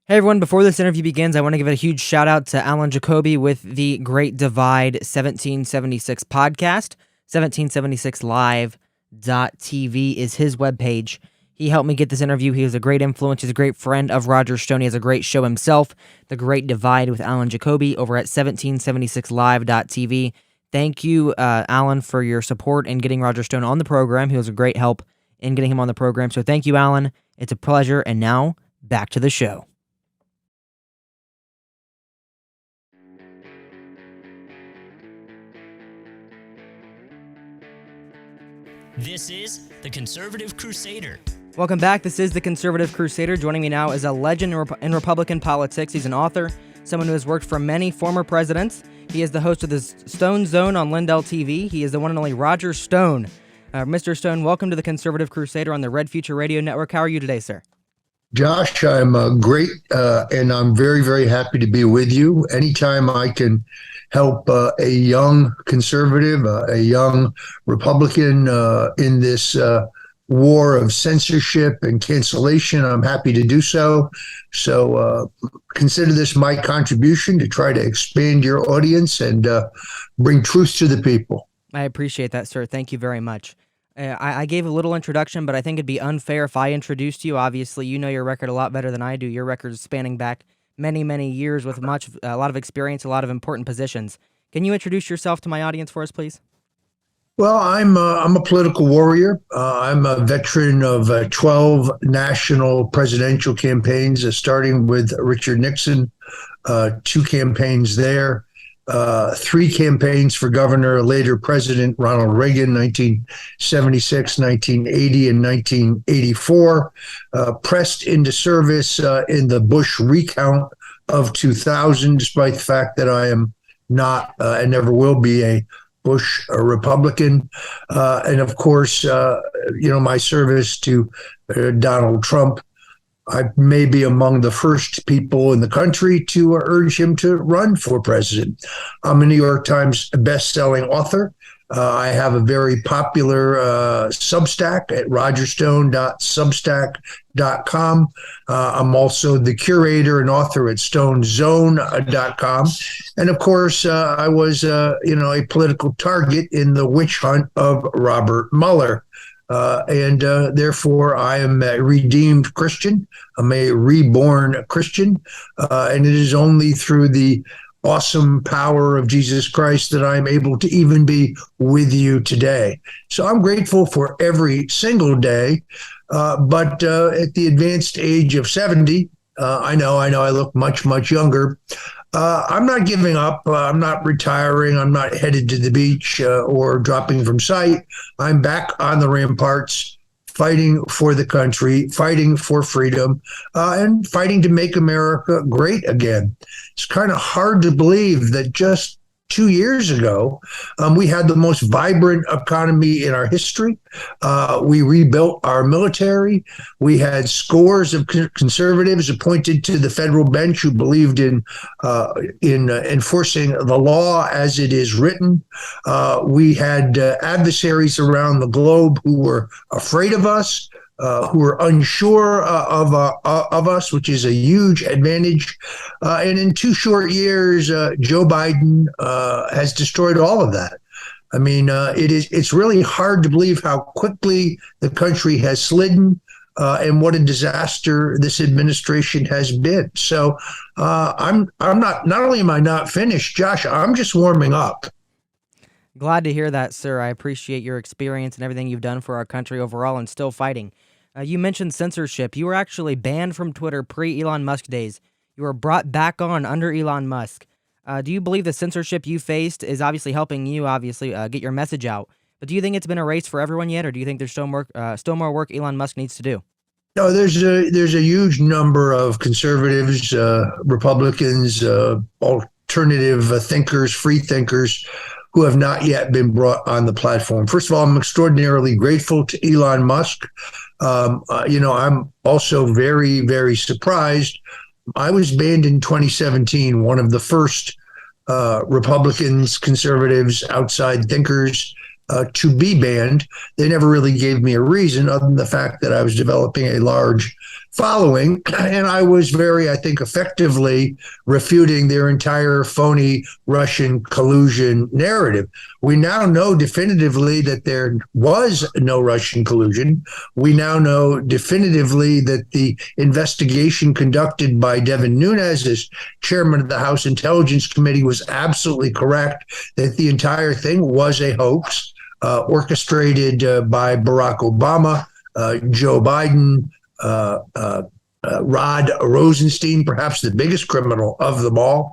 Hey everyone, before this interview begins, I want to give a huge shout out to Alan Jacoby with the Great Divide 1776 podcast. 1776live.tv is his webpage. He helped me get this interview. He was a great influence. He's a great friend of Roger Stone. He has a great show himself, The Great Divide with Alan Jacoby over at 1776live.tv. Thank you, Alan, for your support in getting Roger Stone on the program. He was a great help in getting him on the program. So thank you, Alan. It's a pleasure. And now, back to the show. This is the Conservative Crusader. Welcome back. This is the Conservative Crusader. Joining me now is a legend in Republican politics. He's an author, someone who has worked for many former presidents. He is the host of the Stone Zone on Lindell TV. He is the one and only Roger Stone. Mr. Stone, welcome to the Conservative Crusader on the Red Future Radio Network. How are you today, sir? Josh, I'm great, and I'm very, very happy to be with you. Anytime I can help a young conservative, a young Republican in this war of censorship and cancellation, I'm happy to do so. So consider this my contribution to try to expand your audience and bring truth to the people. I appreciate that, sir. Thank you very much. I gave a little introduction, but I think it'd be unfair if I introduced you. Obviously, you know your record a lot better than I do. Your record is spanning back many, many years with a lot of experience, a lot of important positions. Can you introduce yourself to my audience for us, please? Well, I'm a political warrior. I'm a veteran of 12 national presidential campaigns, starting with Richard Nixon, 2 campaigns there. 3 campaigns for governor, later President Ronald Reagan, 1976, 1980, and 1984. Pressed into service in the Bush recount of 2000, despite the fact that I am not and never will be a Bush Republican. And of course, my service to Donald Trump. I may be among the first people in the country to urge him to run for president. I'm a New York Times best-selling author. I have a very popular Substack at rogerstone.substack.com. I'm also the curator and author at stonezone.com. And of course, I was, a political target in the witch hunt of Robert Mueller. And therefore, I am a redeemed Christian. I'm a reborn Christian. And it is only through the awesome power of Jesus Christ that I'm able to even be with you today. So I'm grateful for every single day. But at the advanced age of 70, I know I look much, much younger. I'm not giving up. I'm not retiring. I'm not headed to the beach or dropping from sight. I'm back on the ramparts, fighting for the country, fighting for freedom, and fighting to make America great again. It's kind of hard to believe that just 2 years ago, we had the most vibrant economy in our history. We rebuilt our military. We had scores of conservatives appointed to the federal bench who believed in enforcing the law as it is written. We had adversaries around the globe who were afraid of us, who were unsure of us, which is a huge advantage. And in 2 short years, Joe Biden has destroyed all of that. I mean, it's really hard to believe how quickly the country has slidden and what a disaster this administration has been. So I'm not only am I not finished, Josh, I'm just warming up. Glad to hear that, sir. I appreciate your experience and everything you've done for our country overall and still fighting. You mentioned censorship. You were actually banned from Twitter pre-Elon Musk days. You were brought back on under Elon Musk. Do you believe the censorship you faced is obviously helping you, get your message out? But do you think it's been erased for everyone yet, or do you think there's still more work Elon Musk needs to do? No, there's a huge number of conservatives, Republicans, alternative thinkers, free thinkers who have not yet been brought on the platform. First of all, I'm extraordinarily grateful to Elon Musk. I'm also very, very surprised. I was banned in 2017, one of the first Republicans, conservatives, outside thinkers to be banned. They never really gave me a reason other than the fact that I was developing a large following, and I was very, I think, effectively refuting their entire phony Russian collusion narrative. We now know definitively that there was no Russian collusion. We now know definitively that the investigation conducted by Devin Nunes as chairman of the House Intelligence Committee was absolutely correct, that the entire thing was a hoax orchestrated by Barack Obama, Joe Biden, Rod Rosenstein, perhaps the biggest criminal of them all,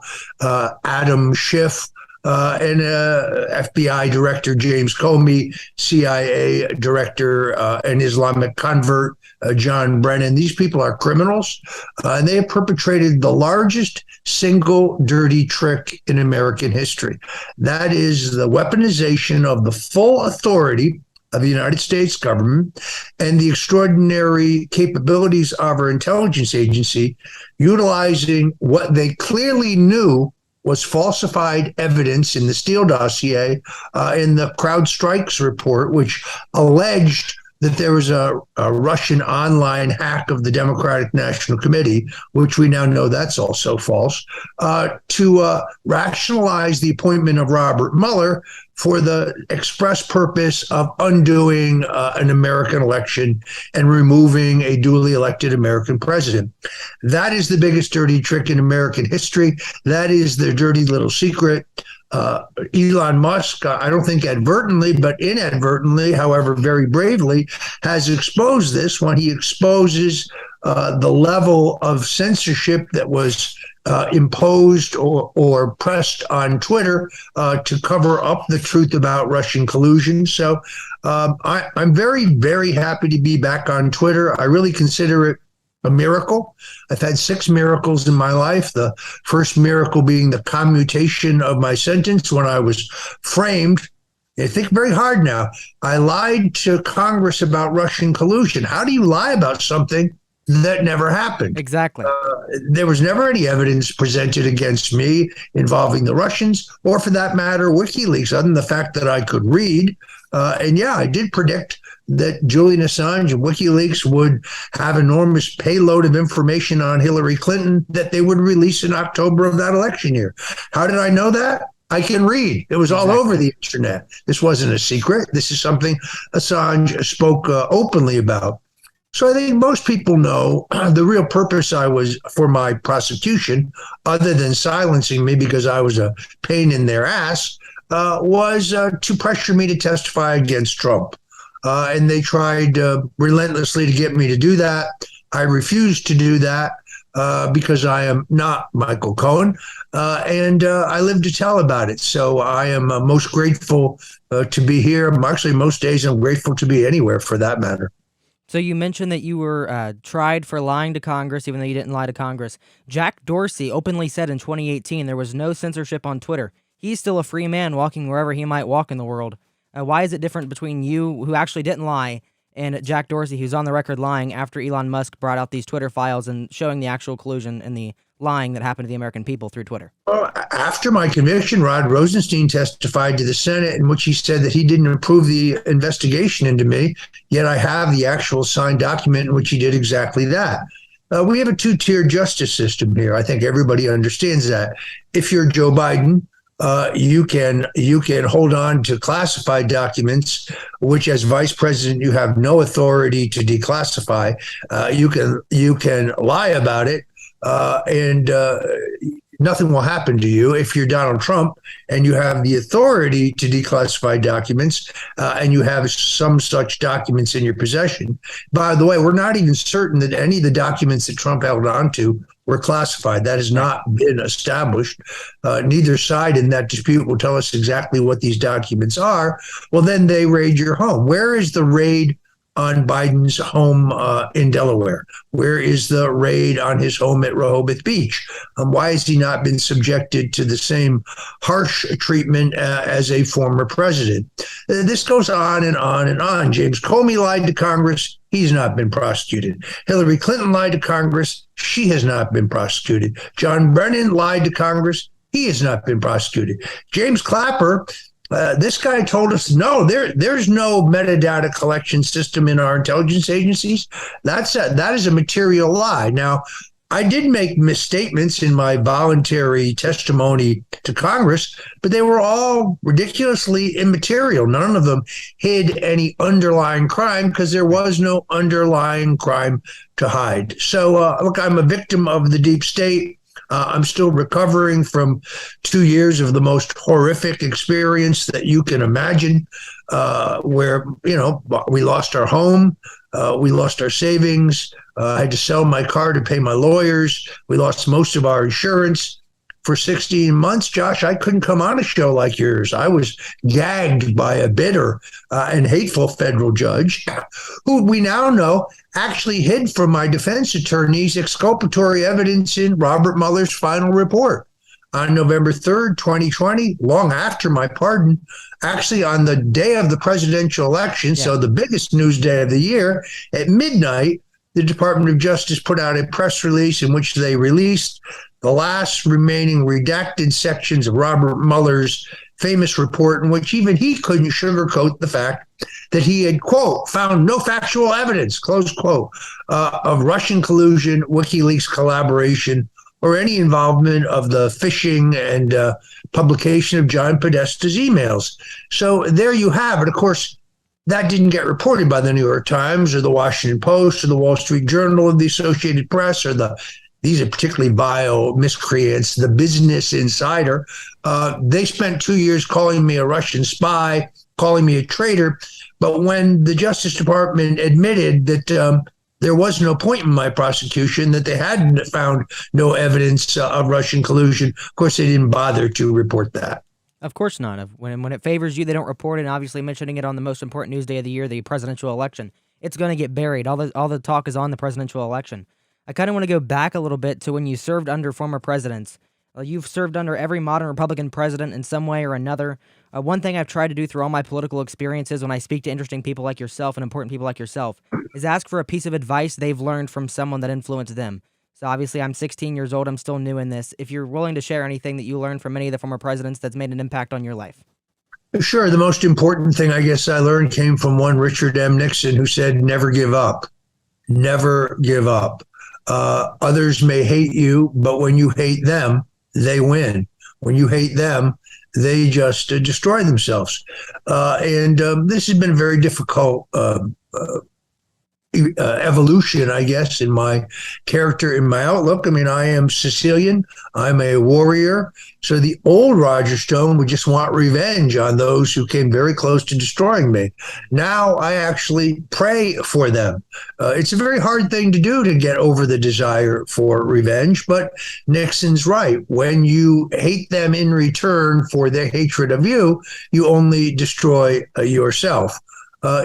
Adam Schiff, and FBI Director James Comey, CIA Director and Islamic convert John Brennan. These people are criminals, and they have perpetrated the largest single dirty trick in American history. That is the weaponization of the full authority of the United States government and the extraordinary capabilities of our intelligence agency, utilizing what they clearly knew was falsified evidence in the Steele dossier, in the CrowdStrikes report, which alleged that there was a Russian online hack of the Democratic National Committee, which we now know that's also false, to rationalize the appointment of Robert Mueller for the express purpose of undoing an American election and removing a duly elected American president. That is the biggest dirty trick in American history. That is the dirty little secret. Elon Musk, I don't think advertently, but inadvertently, however, very bravely, has exposed this when he exposes the level of censorship that was imposed or pressed on Twitter to cover up the truth about Russian collusion. So I'm very, very happy to be back on Twitter. I really consider it a miracle. I've had 6 miracles in my life. The first miracle being the commutation of my sentence when I was framed. I think very hard now. I lied to Congress about Russian collusion. How do you lie about something that never happened? Exactly. There was never any evidence presented against me involving the Russians, or for that matter, WikiLeaks, other than the fact that I could read. And yeah, I did predict that Julian Assange and WikiLeaks would have enormous payload of information on Hillary Clinton that they would release in October of that election year. How did I know that? I can read. It was all over the internet. This wasn't a secret. This is something Assange spoke openly about. So I think most people know the real purpose I was for my prosecution, other than silencing me because I was a pain in their ass, was to pressure me to testify against Trump. And they tried relentlessly to get me to do that. I refused to do that because I am not Michael Cohen, and I live to tell about it. So I am most grateful to be here. Actually, most days I'm grateful to be anywhere for that matter. So you mentioned that you were tried for lying to Congress, even though you didn't lie to Congress. Jack Dorsey openly said in 2018 there was no censorship on Twitter. He's still a free man walking wherever he might walk in the world. Why is it different between you, who actually didn't lie, and Jack Dorsey, who's on the record lying after Elon Musk brought out these Twitter files and showing the actual collusion and the lying that happened to the American people through Twitter? Well, after my conviction, Rod Rosenstein testified to the Senate in which he said that he didn't approve the investigation into me, yet I have the actual signed document in which he did exactly that. We have a two-tier justice system here. I think everybody understands that. If you're Joe Biden, you can hold on to classified documents, which as vice president you have no authority to declassify. You can lie about it, and nothing will happen to you. If you're Donald Trump and you have the authority to declassify documents, and you have some such documents in your possession. By the way, we're not even certain that any of the documents that Trump held on to were classified. That has not been established. Neither side in that dispute will tell us exactly what these documents are. Well, then they raid your home. Where is the raid on Biden's home in Delaware? Where is the raid on his home at Rehoboth Beach? Why has he not been subjected to the same harsh treatment as a former president? This goes on and on and on. James Comey lied to Congress. He's not been prosecuted. Hillary Clinton lied to Congress. She has not been prosecuted. John Brennan lied to Congress. He has not been prosecuted. James Clapper This guy told us, no, there's no metadata collection system in our intelligence agencies. That is a material lie. Now, I did make misstatements in my voluntary testimony to Congress, but they were all ridiculously immaterial. None of them hid any underlying crime because there was no underlying crime to hide. So, look, I'm a victim of the deep state. I'm still recovering from 2 years of the most horrific experience that you can imagine, where, we lost our home, we lost our savings. I had to sell my car to pay my lawyers. We lost most of our insurance. For 16 months, Josh, I couldn't come on a show like yours. I was gagged by a bitter and hateful federal judge who we now know actually hid from my defense attorneys exculpatory evidence in Robert Mueller's final report. On November 3rd, 2020, long after my pardon, actually on the day of the presidential election, so the biggest news day of the year, at midnight, the Department of Justice put out a press release in which they released the last remaining redacted sections of Robert Mueller's famous report, in which even he couldn't sugarcoat the fact that he had, quote, found no factual evidence, close quote, of Russian collusion, WikiLeaks collaboration, or any involvement of the phishing and publication of John Podesta's emails. So there you have it. Of course, that didn't get reported by the New York Times or the Washington Post or the Wall Street Journal or the Associated Press or these are particularly vile miscreants, the Business Insider. They spent 2 years calling me a Russian spy, calling me a traitor. But when the Justice Department admitted that there was no point in my prosecution, that they hadn't found no evidence of Russian collusion, of course, they didn't bother to report that. Of course not. When it favors you, they don't report it. And obviously, mentioning it on the most important news day of the year, the presidential election, it's going to get buried. All the talk is on the presidential election. I kind of want to go back a little bit to when you served under former presidents. You've served under every modern Republican president in some way or another. One thing I've tried to do through all my political experiences when I speak to interesting people like yourself and important people like yourself is ask for a piece of advice they've learned from someone that influenced them. So obviously I'm 16 years old. I'm still new in this. If you're willing to share anything that you learned from any of the former presidents that's made an impact on your life. Sure. The most important thing I guess I learned came from one Richard M. Nixon who said, never give up. Never give up. Others may hate you, but when you hate them, they win. When you hate them, they just destroy themselves. And this has been a very difficult evolution, I guess, in my character, in my outlook. I mean, I am Sicilian. I'm a warrior. So the old Roger Stone would just want revenge on those who came very close to destroying me. Now I actually pray for them. It's a very hard thing to do to get over the desire for revenge, but Nixon's right. When you hate them in return for their hatred of you, you only destroy yourself.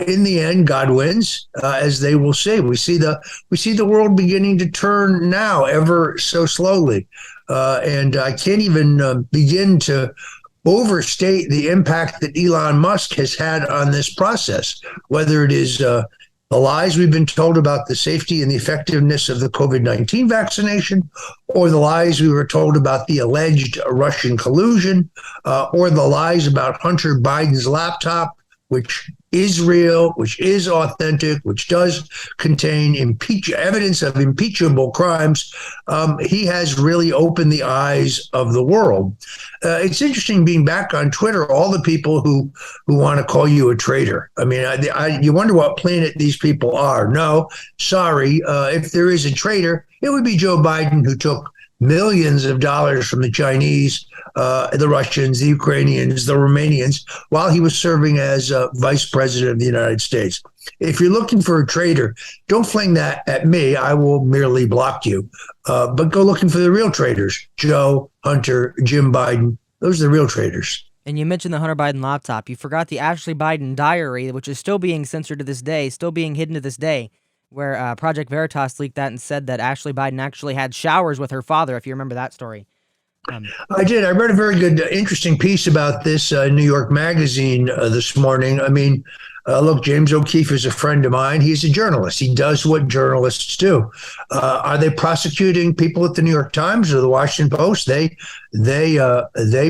In the end, God wins, as they will see. We see the world beginning to turn now, ever so slowly, and I can't even begin to overstate the impact that Elon Musk has had on this process. Whether it is the lies we've been told about the safety and the effectiveness of the COVID-19 vaccination, or the lies we were told about the alleged Russian collusion, or the lies about Hunter Biden's laptop, which is real, which is authentic, which does contain evidence of impeachable crimes. He has really opened the eyes of the world. It's interesting being back on Twitter, all the people who want to call you a traitor. I mean, you wonder what planet these people are. No, sorry. If there is a traitor, it would be Joe Biden, who took millions of dollars from the Chinese, the Russians, the Ukrainians, the Romanians, while he was serving as vice president of the United States. If you're looking for a traitor, don't fling that at me. I will merely block you. But go looking for the real traitors. Joe, Hunter, Jim Biden. Those are the real traitors. And you mentioned the Hunter Biden laptop. You forgot the Ashley Biden diary, which is still being censored to this day, still being hidden to this day, where Project Veritas leaked that and said that Ashley Biden actually had showers with her father, if you remember that story. I did. I read a very good, interesting piece about this in New York Magazine this morning. I mean, look, James O'Keefe is a friend of mine. He's a journalist. He does what journalists do. Are they prosecuting people at the New York Times or the Washington Post? They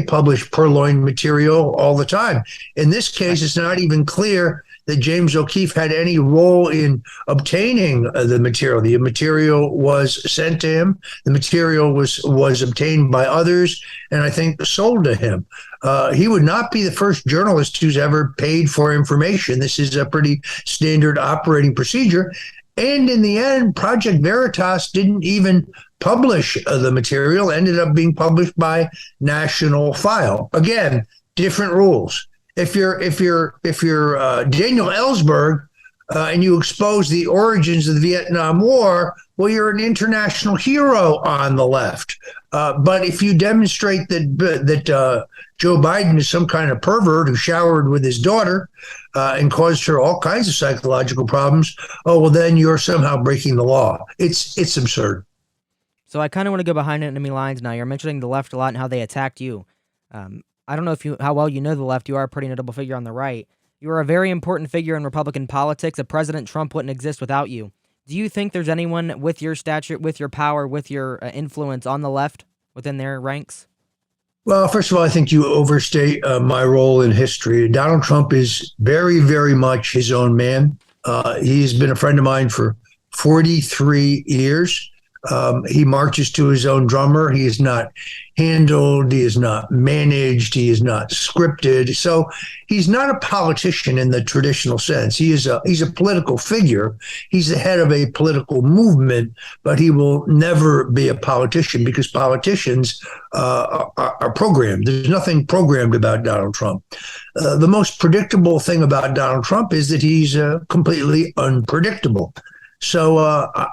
publish purloined material all the time. In this case, it's not even clear that James O'Keefe had any role in obtaining the material. The material was sent to him. The material was obtained by others, and I think sold to him. He would not be the first journalist who's ever paid for information. This is a pretty standard operating procedure. And in the end, Project Veritas didn't even publish the material, ended up being published by National File. Again, different rules. If you're Daniel Ellsberg and you expose the origins of the Vietnam War, well, you're an international hero on the left. But if you demonstrate that Joe Biden is some kind of pervert who showered with his daughter and caused her all kinds of psychological problems, oh well, then you're somehow breaking the law. It's absurd. So I kind of want to go behind enemy lines now. You're mentioning the left a lot and how they attacked you. I don't know how well you know the left. You are a pretty notable figure on the right. You are a very important figure in Republican politics. President Trump wouldn't exist without you. Do you think there's anyone with your stature, with your power, with your influence on the left within their ranks? Well, first of all, I think you overstate my role in history. Donald Trump is very, very much his own man. He's been a friend of mine for 43 years. He marches to his own drummer. He is not handled. He is not managed. He is not scripted. So he's not a politician in the traditional sense. He's a political figure. He's the head of a political movement, but he will never be a politician because politicians are programmed. There's nothing programmed about Donald Trump. The most predictable thing about Donald Trump is that he's completely unpredictable. So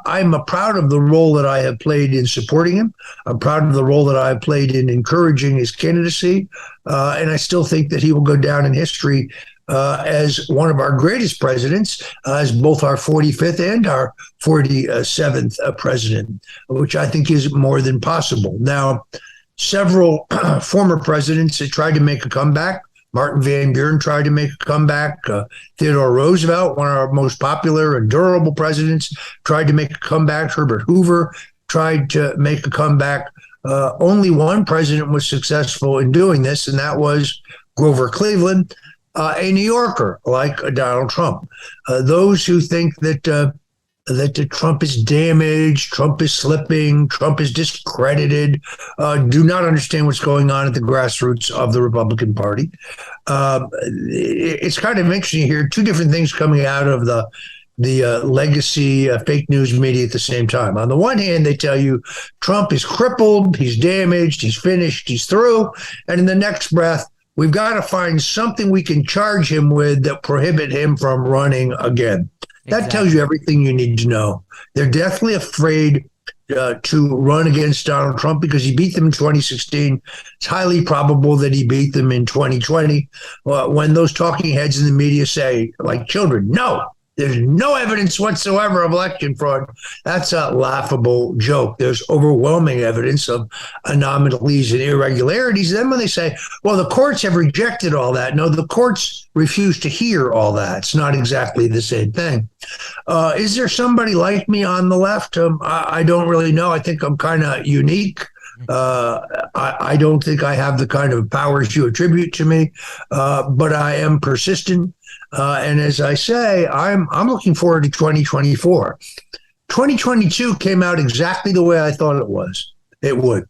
I'm proud of the role that I have played in supporting him. I'm proud of the role that I've played in encouraging his candidacy. And I still think that he will go down in history as one of our greatest presidents, as both our 45th and our 47th president, which I think is more than possible. Now, several former presidents have tried to make a comeback. Martin Van Buren tried to make a comeback. Theodore Roosevelt, one of our most popular and durable presidents, tried to make a comeback. Herbert Hoover tried to make a comeback. Only one president was successful in doing this, and that was Grover Cleveland, a New Yorker like Donald Trump. Those who think that Trump is damaged, Trump is slipping, Trump is discredited, do not understand what's going on at the grassroots of the Republican Party. It's kind of interesting here, two different things coming out of the legacy fake news media at the same time. On the one hand, they tell you Trump is crippled, he's damaged, he's finished, he's through. And in the next breath, we've got to find something we can charge him with that prohibit him from running again. That tells you everything you need to know. They're definitely afraid to run against Donald Trump because he beat them in 2016. It's highly probable that he beat them in 2020. When those talking heads in the media say, like children, no, there's no evidence whatsoever of election fraud, that's a laughable joke. There's overwhelming evidence of anomalies and irregularities. Then when they say, well, the courts have rejected all that. No, the courts refuse to hear all that. It's not exactly the same thing. Is there somebody like me on the left? I don't really know. I think I'm kind of unique. I don't think I have the kind of powers you attribute to me, but I am persistent. And as I say, I'm looking forward to 2024. 2022 came out exactly the way I thought it would.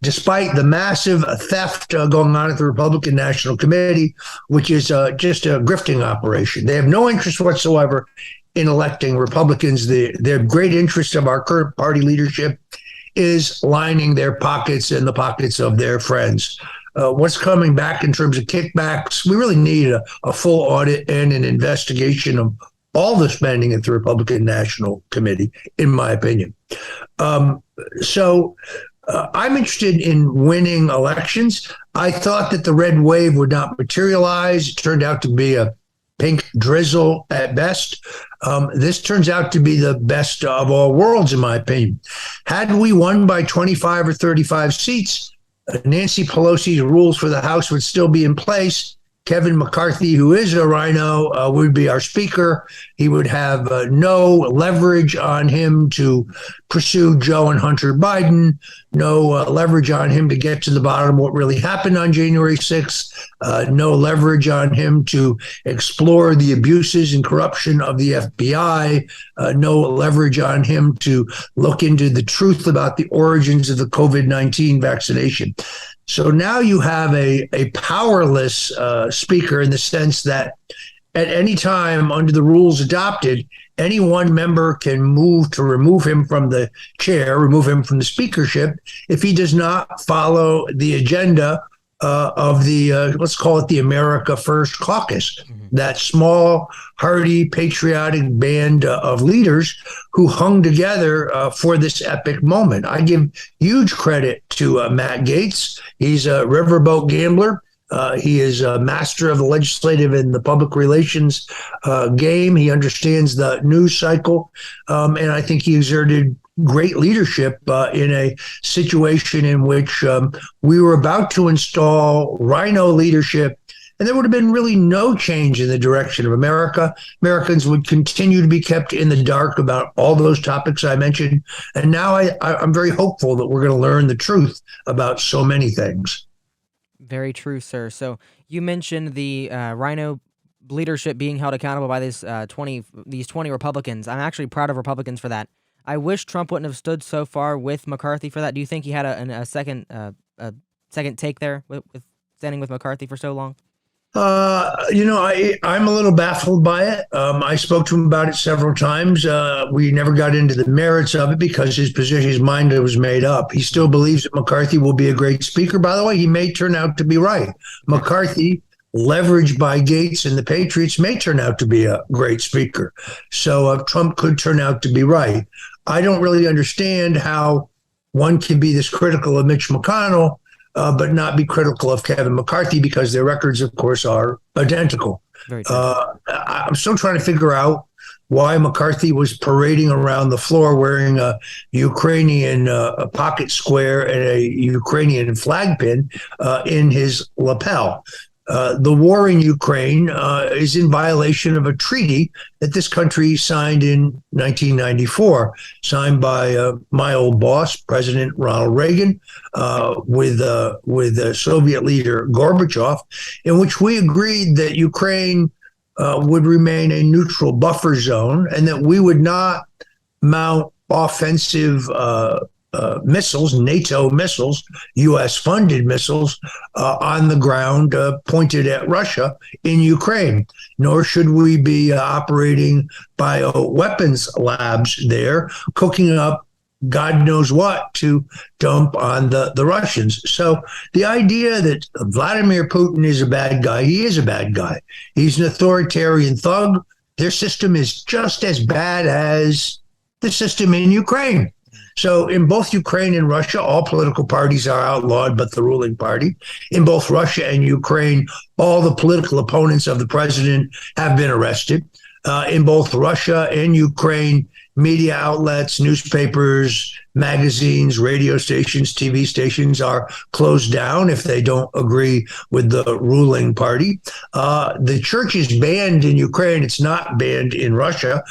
Despite the massive theft going on at the Republican National Committee, which is just a grifting operation. They have no interest whatsoever in electing Republicans. Their great interest of our current party leadership is lining their pockets and the pockets of their friends. What's coming back in terms of kickbacks, we really need a full audit and an investigation of all the spending at the Republican National Committee, in my opinion. So I'm interested in winning elections. I thought that the red wave would not materialize. It turned out to be a pink drizzle at best. This turns out to be the best of all worlds, in my opinion. Had we won by 25 or 35 seats, Nancy Pelosi's rules for the House would still be in place. Kevin McCarthy, who is a rhino, would be our speaker. He would have no leverage on him to pursue Joe and Hunter Biden, no leverage on him to get to the bottom of what really happened on January 6th, no leverage on him to explore the abuses and corruption of the FBI, no leverage on him to look into the truth about the origins of the COVID-19 vaccination. So now you have a powerless speaker in the sense that at any time under the rules adopted, any one member can move to remove him from the chair, remove him from the speakership if he does not follow the agenda of the, let's call it the America First Caucus, that small, hardy, patriotic band of leaders who hung together for this epic moment. I give huge credit to Matt Gaetz. He's a riverboat gambler. He is a master of the legislative and the public relations game. He understands the news cycle. And I think he exerted great leadership in a situation in which we were about to install rhino leadership, and there would have been really no change in the direction of America. Americans would continue to be kept in the dark about all those topics I mentioned. And now I'm very hopeful that we're going to learn the truth about so many things. Very true, sir. So you mentioned the rhino leadership being held accountable by these 20 Republicans. I'm actually proud of Republicans for that. I wish Trump wouldn't have stood so far with McCarthy for that. Do you think he had a second take there with standing with McCarthy for so long? I'm a little baffled by it. I spoke to him about it several times. We never got into the merits of it because his mind was made up. He still believes that McCarthy will be a great speaker. By the way, he may turn out to be right. McCarthy, leveraged by Gaetz and the Patriots, may turn out to be a great speaker. So Trump could turn out to be right. I don't really understand how one can be this critical of Mitch McConnell, but not be critical of Kevin McCarthy because their records, of course, are identical. I'm still trying to figure out why McCarthy was parading around the floor wearing a Ukrainian a pocket square and a Ukrainian flag pin in his lapel. The war in Ukraine is in violation of a treaty that this country signed in 1994, signed by my old boss, President Ronald Reagan, with Soviet leader Gorbachev, in which we agreed that Ukraine would remain a neutral buffer zone and that we would not mount offensive missiles, NATO missiles, U.S.-funded missiles on the ground pointed at Russia in Ukraine, nor should we be operating bioweapons labs there, cooking up God knows what to dump on the Russians. So the idea that Vladimir Putin is a bad guy, he is a bad guy. He's an authoritarian thug. Their system is just as bad as the system in Ukraine. So in both Ukraine and Russia, all political parties are outlawed but the ruling party. In both Russia and Ukraine, all the political opponents of the president have been arrested. In both Russia and Ukraine, media outlets, newspapers, magazines, radio stations, TV stations are closed down if they don't agree with the ruling party. The church is banned in Ukraine. It's not banned in Russia.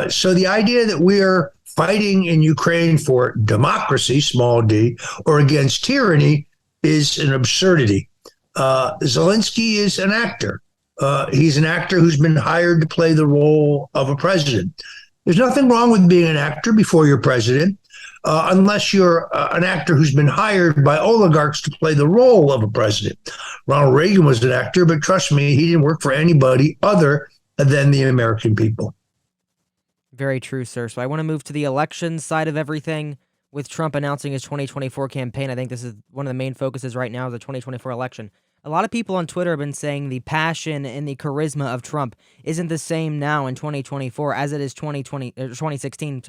So the idea that we're fighting in Ukraine for democracy, small d, or against tyranny is an absurdity. Zelensky is an actor. He's an actor who's been hired to play the role of a president. There's nothing wrong with being an actor before you're president, unless you're an actor who's been hired by oligarchs to play the role of a president. Ronald Reagan was an actor, but trust me, he didn't work for anybody other than the American people. Very true, sir. So I want to move to the election side of everything. With Trump announcing his 2024 campaign, I think this is one of the main focuses right now, the 2024 election. A lot of people on Twitter have been saying the passion and the charisma of Trump isn't the same now in 2024 as it is 2016.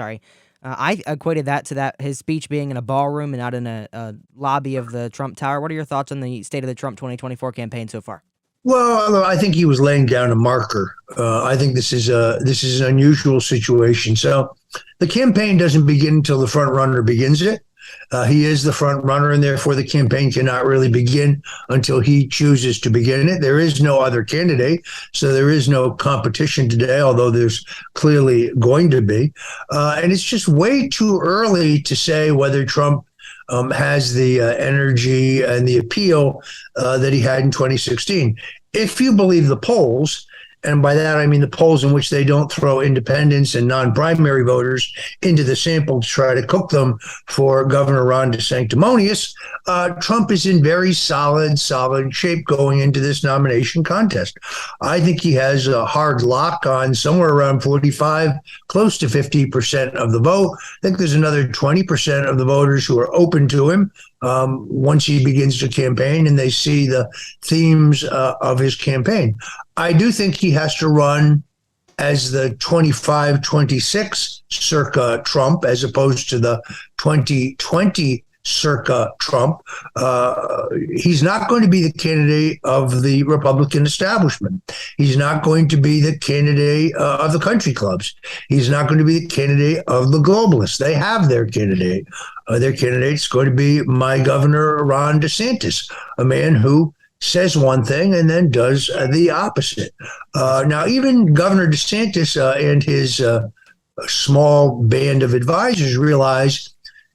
I equated that to his speech being in a ballroom and not in a lobby of the Trump Tower. What are your thoughts on the state of the Trump 2024 campaign so far? Well, I think he was laying down a marker. I think this is an unusual situation. So the campaign doesn't begin until the front runner begins it. He is the front runner, and therefore the campaign cannot really begin until he chooses to begin it. There is no other candidate, so there is no competition today, although there's clearly going to be. And it's just way too early to say whether Trump has the energy and the appeal that he had in 2016. If you believe the polls, and by that I mean the polls in which they don't throw independents and non-primary voters into the sample to try to cook them for Governor Ron DeSanctimonious, Trump is in very solid shape going into this nomination contest. I think he has a hard lock on somewhere around 45, close to 50% of the vote. I think there's another 20% of the voters who are open to him once he begins to campaign and they see the themes of his campaign. I do think he has to run as the 25-26 circa Trump as opposed to the 2020 circa Trump. He's not going to be the candidate of the Republican establishment. He's not going to be the candidate of the country clubs. He's not going to be the candidate of the globalists. They have their candidate. Their candidate's going to be my governor, Ron DeSantis, a man who says one thing and then does the opposite. Now, even Governor DeSantis and his small band of advisors realize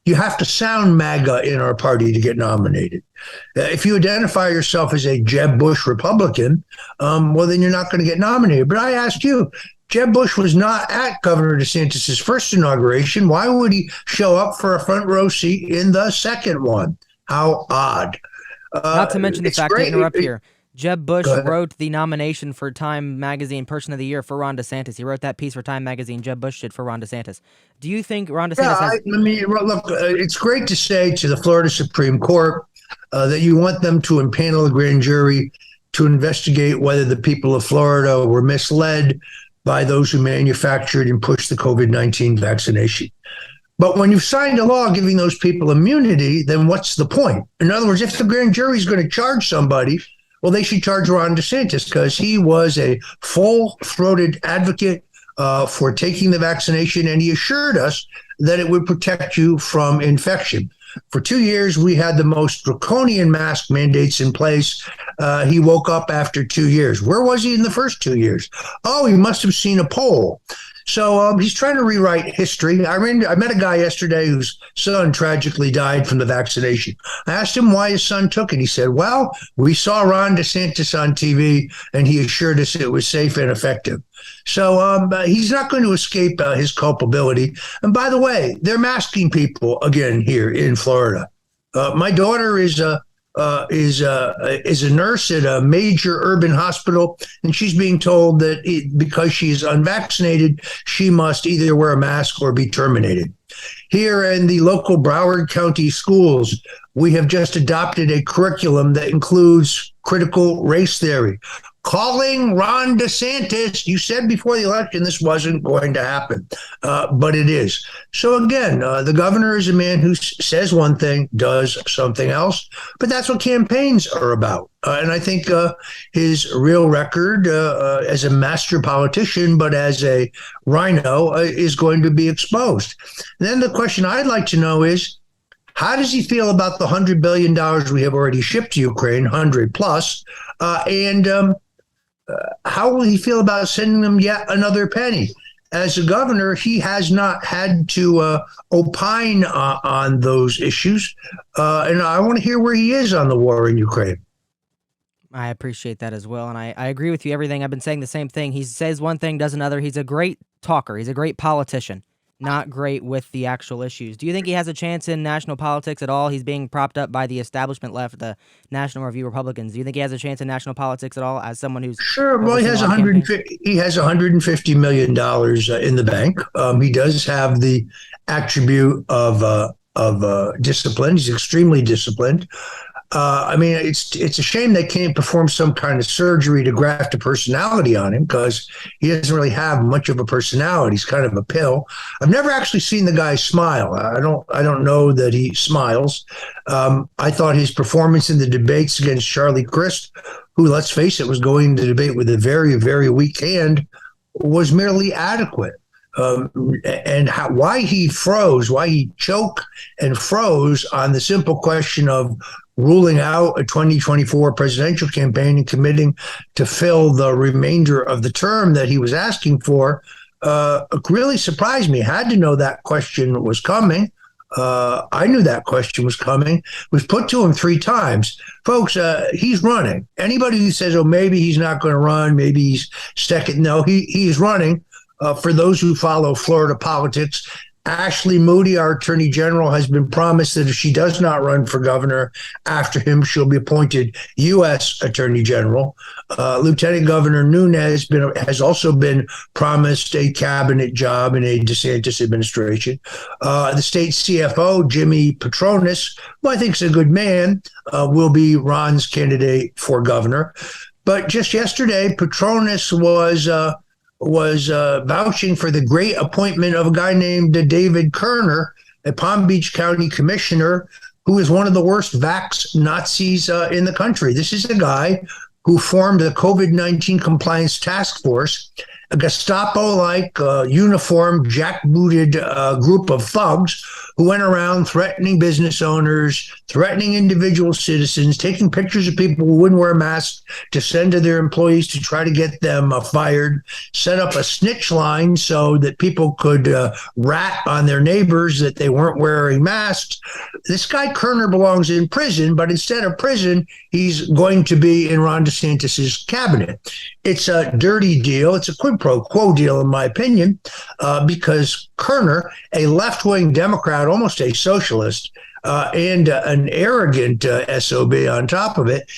you have to sound MAGA in our party to get nominated. If you identify yourself as a Jeb Bush Republican, well, then you're not going to get nominated. But I ask you, Jeb Bush was not at Governor DeSantis' first inauguration. Why would he show up for a front row seat in the second one? How odd. Not to mention the fact, to interrupt here, Jeb Bush wrote the nomination for Time Magazine Person of the Year for Ron DeSantis. He wrote that piece for Time Magazine, Jeb Bush did, for Ron DeSantis. Do you think Ron DeSantis has... Look, it's great to say to the Florida Supreme Court that you want them to impanel a grand jury to investigate whether the people of Florida were misled by those who manufactured and pushed the COVID-19 vaccination. But when you've signed a law giving those people immunity, then what's the point? In other words, if the grand jury is going to charge somebody, well, they should charge Ron DeSantis because he was a full-throated advocate for taking the vaccination, and he assured us that it would protect you from infection. For 2 years, we had the most draconian mask mandates in place. He woke up after 2 years. Where was he in the first 2 years? Oh, he must have seen a poll. So he's trying to rewrite history. I met a guy yesterday whose son tragically died from the vaccination. I asked him why his son took it. He said, well, we saw Ron DeSantis on TV, and he assured us it was safe and effective. So he's not going to escape his culpability. And by the way, they're masking people again here in Florida. My daughter is a nurse at a major urban hospital, and she's being told that because she's unvaccinated, she must either wear a mask or be terminated. Here in the local Broward County schools, we have just adopted a curriculum that includes critical race theory. Calling Ron DeSantis, you said before the election this wasn't going to happen, but it is. So again, the governor is a man who says one thing, does something else, but that's what campaigns are about. And I think his real record as a master politician, but as a rhino, is going to be exposed. And then the question I'd like to know is, how does he feel about the $100 billion we have already shipped to Ukraine, 100 plus, and how will he feel about sending them yet another penny? As a governor, he has not had to opine on those issues, and I want to hear where he is on the war in Ukraine. I appreciate that as well, and I agree with you, everything. I've been saying the same thing. He says one thing, does another. He's a great talker. He's a great politician. Not great with the actual issues. Do you think he has a chance in national politics at all? He's being propped up by the establishment left, the National Review Republicans. Do you think he has a chance in national politics at all as someone who's... Sure. Well, he has $150 million in the bank. He does have the attribute of discipline. He's extremely disciplined. I mean, it's a shame they can't perform some kind of surgery to graft a personality on him because he doesn't really have much of a personality. He's kind of a pill. I've never actually seen the guy smile. I don't know that he smiles. I thought his performance in the debates against Charlie Crist, who, let's face it, was going to debate with a very, very weak hand, was merely adequate. and why he froze, why he choked and froze on the simple question of ruling out a 2024 presidential campaign and committing to fill the remainder of the term that he was asking for, really surprised me. Had to know that question was coming. I knew that question was coming. It was put to him 3 times. Folks, he's running. Anybody who says, oh, maybe he's not going to run, maybe he's second, no, he's running. For those who follow Florida politics, Ashley Moody, our attorney general, has been promised that if she does not run for governor after him, she'll be appointed U.S. attorney general. Lieutenant Governor Nunes has also been promised a cabinet job in a DeSantis administration. The state CFO, Jimmy Petronis, who I think is a good man, will be Ron's candidate for governor. But just yesterday, Petronis was vouching for the great appointment of a guy named David Kerner, a Palm Beach County commissioner, who is one of the worst vax Nazis in the country. This is a guy who formed the COVID-19 compliance task force, a Gestapo-like uniformed, jackbooted group of thugs who went around threatening business owners, threatening individual citizens, taking pictures of people who wouldn't wear masks to send to their employees to try to get them fired, set up a snitch line so that people could rat on their neighbors that they weren't wearing masks. This guy Kerner belongs in prison, but instead of prison, he's going to be in Ron DeSantis's cabinet. It's a dirty deal. It's a quid pro quo deal, in my opinion, because Kerner, a left-wing Democrat, almost a socialist, and an arrogant SOB on top of it,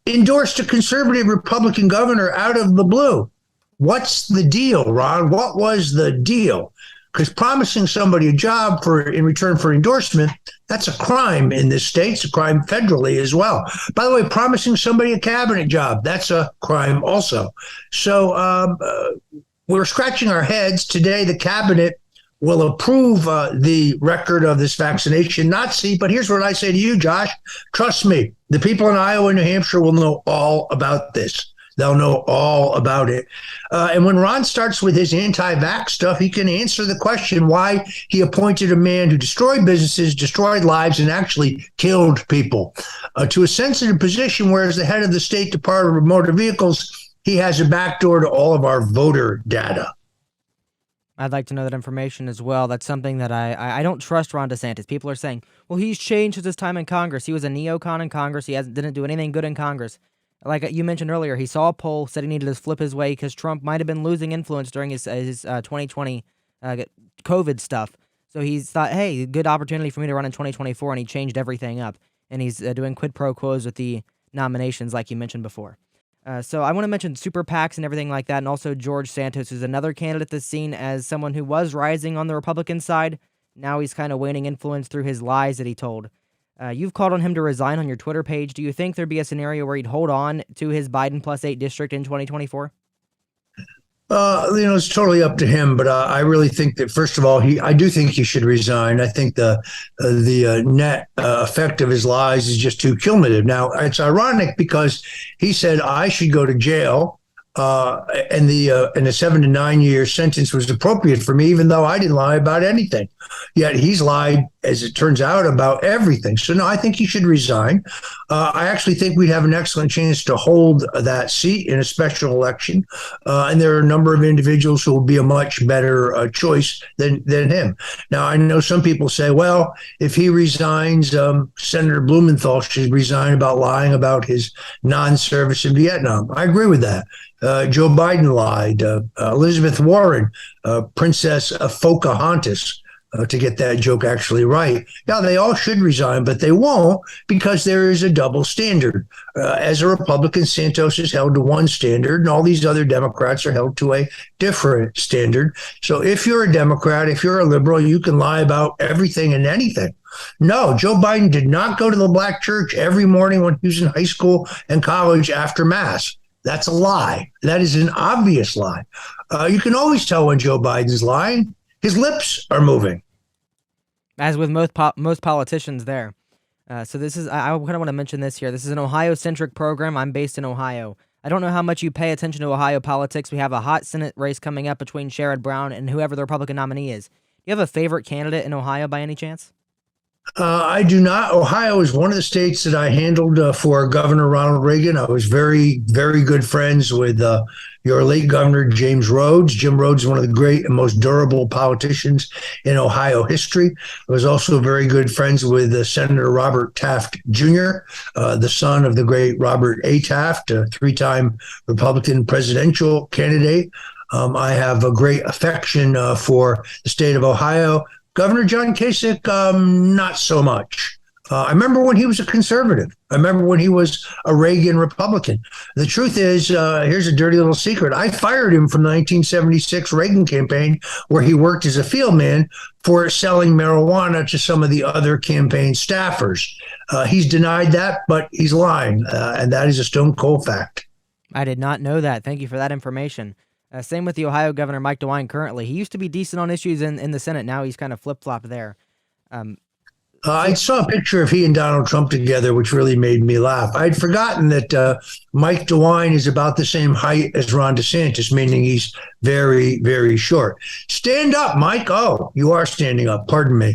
endorsed a conservative Republican governor out of the blue. What's the deal, Ron? What was the deal? Because promising somebody a job in return for endorsement, that's a crime in this state. It's a crime federally as well. By the way, promising somebody a cabinet job, that's a crime also. So we're scratching our heads. Today, the cabinet will approve the record of this vaccination. Not see, but here's what I say to you, Josh. Trust me, the people in Iowa and New Hampshire will know all about this. They'll know all about it. And when Ron starts with his anti-vax stuff, he can answer the question why he appointed a man who destroyed businesses, destroyed lives, and actually killed people to a sensitive position where, as the head of the State Department of Motor Vehicles, he has a backdoor to all of our voter data. I'd like to know that information as well. That's something that I don't trust Ron DeSantis. People are saying, well, he's changed since his time in Congress. He was a neocon in Congress. He didn't do anything good in Congress. Like you mentioned earlier, he saw a poll, said he needed to flip his way because Trump might have been losing influence during his 2020 COVID stuff. So he thought, hey, good opportunity for me to run in 2024, and he changed everything up. And he's doing quid pro quos with the nominations like you mentioned before. So I want to mention super PACs and everything like that, and also George Santos, who's another candidate that's seen as someone who was rising on the Republican side. Now he's kind of waning influence through his lies that he told. You've called on him to resign on your Twitter page. Do you think there'd be a scenario where he'd hold on to his Biden +8 district in 2024? It's totally up to him, but I really think that, first of all, I do think he should resign. I think the net effect of his lies is just too cumulative. Now, it's ironic because he said I should go to jail, and the 7 to 9 year sentence was appropriate for me, even though I didn't lie about anything. Yet he's lied, as it turns out, about everything. So no, I think he should resign. I actually think we'd have an excellent chance to hold that seat in a special election, and there are a number of individuals who will be a much better choice than him. Now, I know some people say, well, if he resigns, Senator Blumenthal should resign about lying about his non-service in Vietnam. I agree with that. Joe Biden lied. Elizabeth Warren, Princess Pocahontas, to get that joke actually right. Now, they all should resign, but they won't because there is a double standard. As a Republican, Santos is held to one standard, and all these other Democrats are held to a different standard. So if you're a Democrat, if you're a liberal, you can lie about everything and anything. No, Joe Biden did not go to the black church every morning when he was in high school and college after Mass. That's a lie. That is an obvious lie. You can always tell when Joe Biden's lying. His lips are moving. As with most politicians there. So this is, I kind of want to mention this here. This is an Ohio-centric program. I'm based in Ohio. I don't know how much you pay attention to Ohio politics. We have a hot Senate race coming up between Sherrod Brown and whoever the Republican nominee is. Do you have a favorite candidate in Ohio by any chance? I do not. Ohio is one of the states that I handled for Governor Ronald Reagan. I was very, very good friends with your late Governor James Rhodes. Jim Rhodes is one of the great and most durable politicians in Ohio history. I was also very good friends with Senator Robert Taft Jr., the son of the great Robert A. Taft, a three-time Republican presidential candidate. I have a great affection for the state of Ohio. Governor John Kasich, not so much. I remember when he was a conservative. I remember when he was a Reagan Republican. The truth is, here's a dirty little secret. I fired him from the 1976 Reagan campaign, where he worked as a field man for selling marijuana to some of the other campaign staffers. He's denied that, but he's lying, and that is a stone cold fact. I did not know that. Thank you for that information. Same with the Ohio Governor Mike DeWine currently. He used to be decent on issues in the Senate. Now he's kind of flip-flopped there. I saw a picture of he and Donald Trump together, which really made me laugh. I'd forgotten that Mike DeWine is about the same height as Ron DeSantis, meaning he's very, very short. Stand up, Mike. Oh, you are standing up. Pardon me.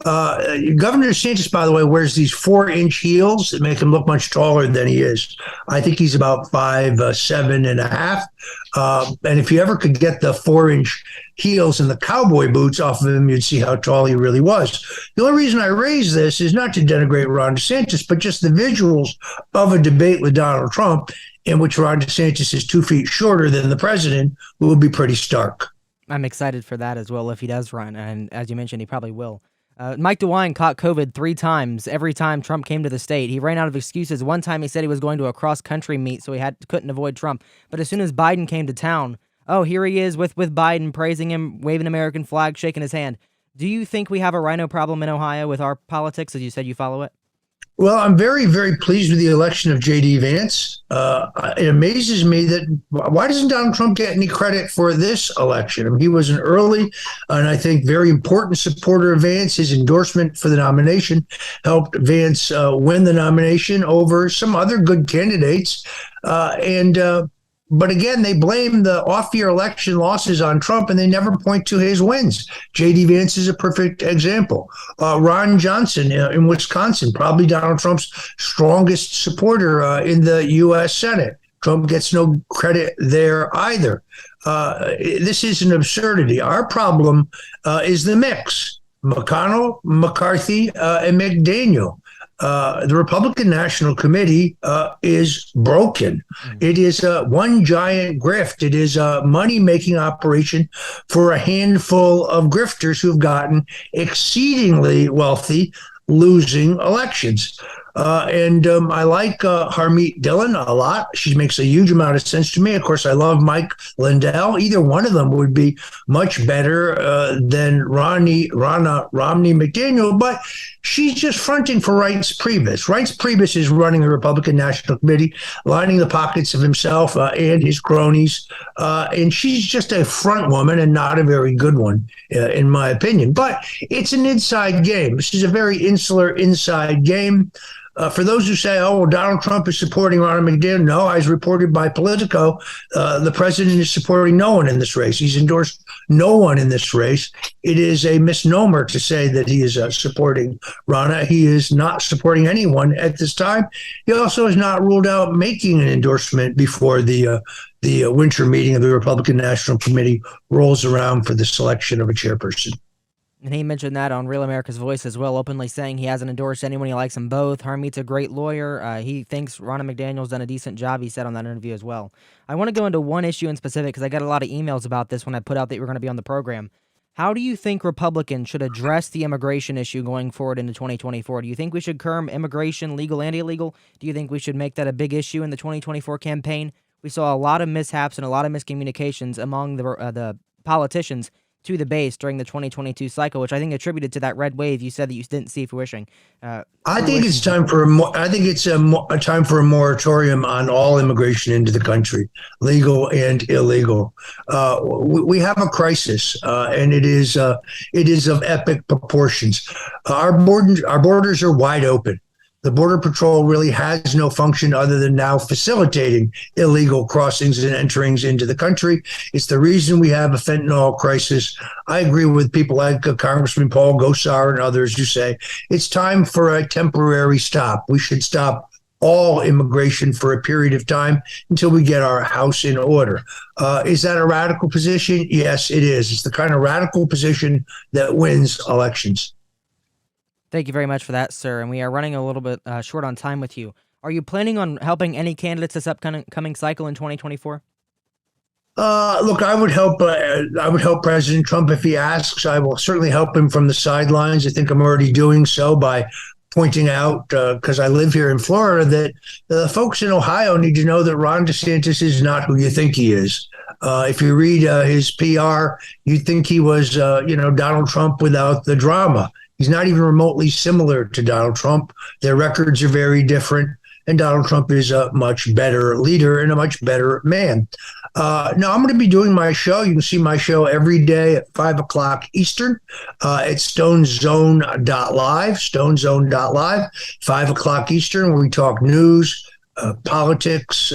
Governor DeSantis, by the way, wears these 4-inch heels that make him look much taller than he is. I think he's about 5'7.5". And if you ever could get the 4-inch heels and the cowboy boots off of him, you'd see how tall he really was. The only reason I raise this is not to denigrate Ron DeSantis, but just the visuals of a debate with Donald Trump in which Ron DeSantis is 2 feet shorter than the president will be pretty stark. I'm excited for that as well if he does run, and as you mentioned, he probably will. Mike DeWine caught COVID 3 times every time Trump came to the state. He ran out of excuses. One time he said he was going to a cross-country meet, so he couldn't avoid Trump. But as soon as Biden came to town, oh, here he is with Biden, praising him, waving American flag, shaking his hand. Do you think we have a rhino problem in Ohio with our politics, as you said you follow it? Well, I'm very, very pleased with the election of J.D. Vance. It amazes me that why doesn't Donald Trump get any credit for this election? I mean, he was an early and I think very important supporter of Vance. His endorsement for the nomination helped Vance win the nomination over some other good candidates. But again, they blame the off-year election losses on Trump, and they never point to his wins. J.D. Vance is a perfect example. Ron Johnson in Wisconsin, probably Donald Trump's strongest supporter in the U.S. Senate. Trump gets no credit there either. This is an absurdity. Our problem is the mix. McConnell, McCarthy, and McDaniel. The Republican National Committee is broken. It is one giant grift. It is a money-making operation for a handful of grifters who've gotten exceedingly wealthy losing elections. I like Harmeet Dillon a lot. She makes a huge amount of sense to me. Of course, I love Mike Lindell. Either one of them would be much better than Romney McDaniel, but she's just fronting for Reince Priebus. Reince Priebus is running the Republican National Committee, lining the pockets of himself and his cronies, and she's just a front woman and not a very good one, in my opinion. But it's an inside game. This is a very insular inside game. For those who say, oh, well, Donald Trump is supporting Ronald McDaniel, no, as reported by Politico, the president is supporting no one in this race. He's endorsed no one in this race. It is a misnomer to say that he is supporting Ronna. He is not supporting anyone at this time. He also has not ruled out making an endorsement before the winter meeting of the Republican National Committee rolls around for the selection of a chairperson. And he mentioned that on Real America's Voice as well, openly saying he hasn't endorsed anyone. He likes them both. Harmeet's a great lawyer. He thinks Ronna McDaniel's done a decent job, he said on that interview as well. I want to go into one issue in specific because I got a lot of emails about this when I put out that you were going to be on the program. How do you think Republicans should address the immigration issue going forward into 2024? Do you think we should curb immigration, legal and illegal? Do you think we should make that a big issue in the 2024 campaign? We saw a lot of mishaps and a lot of miscommunications among the politicians to the base during the 2022 cycle, which I think attributed to that red wave you said that you didn't see fruition. I think it's time for a time for a moratorium on all immigration into the country, legal and illegal. We have a crisis, and it is of epic proportions. Our borders are wide open. The Border Patrol really has no function other than now facilitating illegal crossings and enterings into the country. It's the reason we have a fentanyl crisis. I agree with people like Congressman Paul Gosar and others who say it's time for a temporary stop. We should stop all immigration for a period of time until we get our house in order. Is that a radical position? Yes, it is. It's the kind of radical position that wins elections. Thank you very much for that, sir. And we are running a little bit short on time with you. Are you planning on helping any candidates this upcoming cycle in 2024? Look, I would help. I would help President Trump if he asks. I will certainly help him from the sidelines. I think I'm already doing so by pointing out, because I live here in Florida, that the folks in Ohio need to know that Ron DeSantis is not who you think he is. If you read his PR, you'd think he was, Donald Trump without the drama. He's not even remotely similar to Donald Trump. Their records are very different, and Donald Trump is a much better leader and a much better man. Now, I'm going to be doing my show. You can see my show every day at 5 o'clock Eastern at stonezone.live, 5 o'clock Eastern, where we talk news, politics,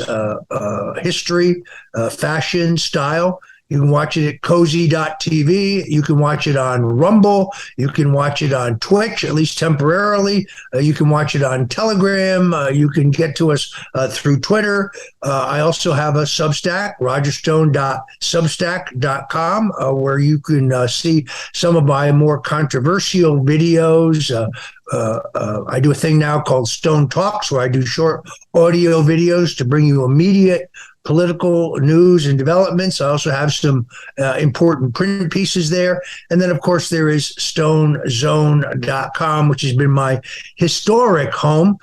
history, fashion, style. You can watch it at cozy.tv. You can watch it on Rumble. You can watch it on Twitch, at least temporarily. You can watch it on Telegram. You can get to us through Twitter. I also have a Substack, rogerstone.substack.com, where you can see some of my more controversial videos. I do a thing now called Stone Talks, where I do short audio videos to bring you immediate political news and developments. I also have some important print pieces there. And then, of course, there is stonezone.com, which has been my historic home.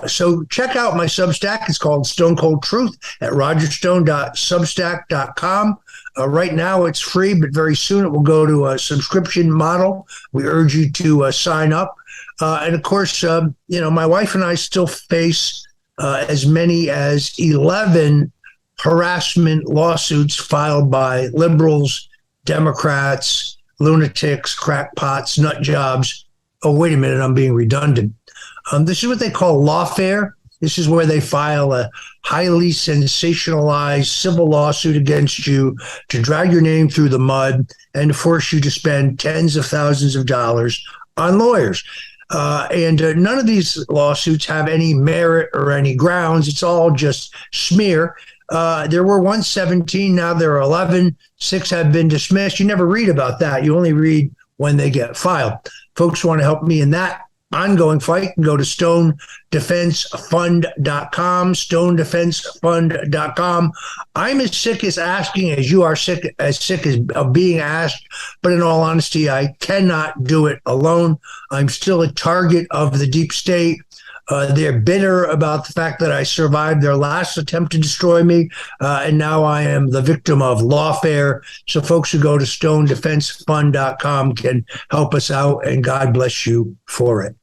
So check out my Substack. It's called Stone Cold Truth at rogerstone.substack.com. Right now it's free, but very soon it will go to a subscription model. We urge you to sign up. And of course, my wife and I still face as many as 11 harassment lawsuits filed by liberals, Democrats, lunatics, crackpots, nut jobs. Oh, wait a minute, I'm being redundant. This is what they call lawfare. This is where they file a highly sensationalized civil lawsuit against you to drag your name through the mud and to force you to spend tens of thousands of dollars on lawyers. And none of these lawsuits have any merit or any grounds. It's all just smear. There were 117, now there are 11. 6 have been dismissed. You never read about that. You only read when they get filed. Folks want to help me in that ongoing fight, and go to stonedefensefund.com, stonedefensefund.com. I'm as sick as asking as you are sick as of being asked, but in all honesty, I cannot do it alone. I'm still a target of the deep state. They're bitter about the fact that I survived their last attempt to destroy me, and now I am the victim of lawfare. So folks who go to stonedefensefund.com can help us out, and God bless you for it.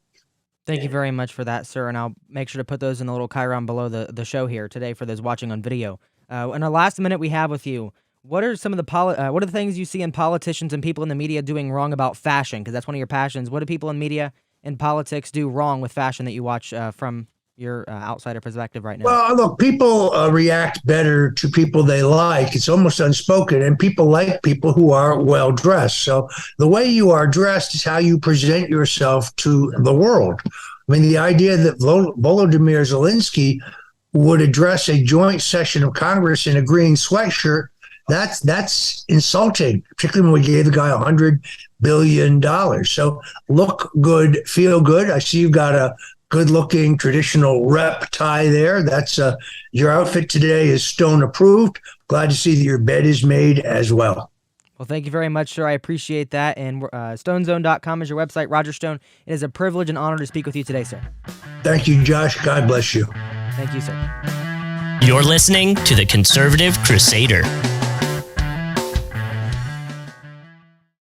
Thank you very much for that, sir, and I'll make sure to put those in the little chyron below the show here today for those watching on video. In our last minute we have with you, what are some of the what are the things you see in politicians and people in the media doing wrong about fashion? Because that's one of your passions. What do people in media and politics do wrong with fashion that you watch from your outsider perspective right now? Well, look, people react better to people they like. It's almost unspoken, and people like people who are well dressed. So the way you are dressed is how you present yourself to the world. I mean, the idea that Volodymyr Zelensky would address a joint session of Congress in a green sweatshirt, that's insulting, particularly when we gave the guy $100 billion. So look good, feel good. I see you've got a good-looking traditional rep tie there. That's your outfit today is Stone approved. Glad to see that your bed is made as well. Well, thank you very much, sir. I appreciate that. And stonezone.com is your website. Roger Stone, it is a privilege and honor to speak with you today, sir. Thank you, Josh. God bless you. Thank you, sir. You're listening to the Conservative Crusader.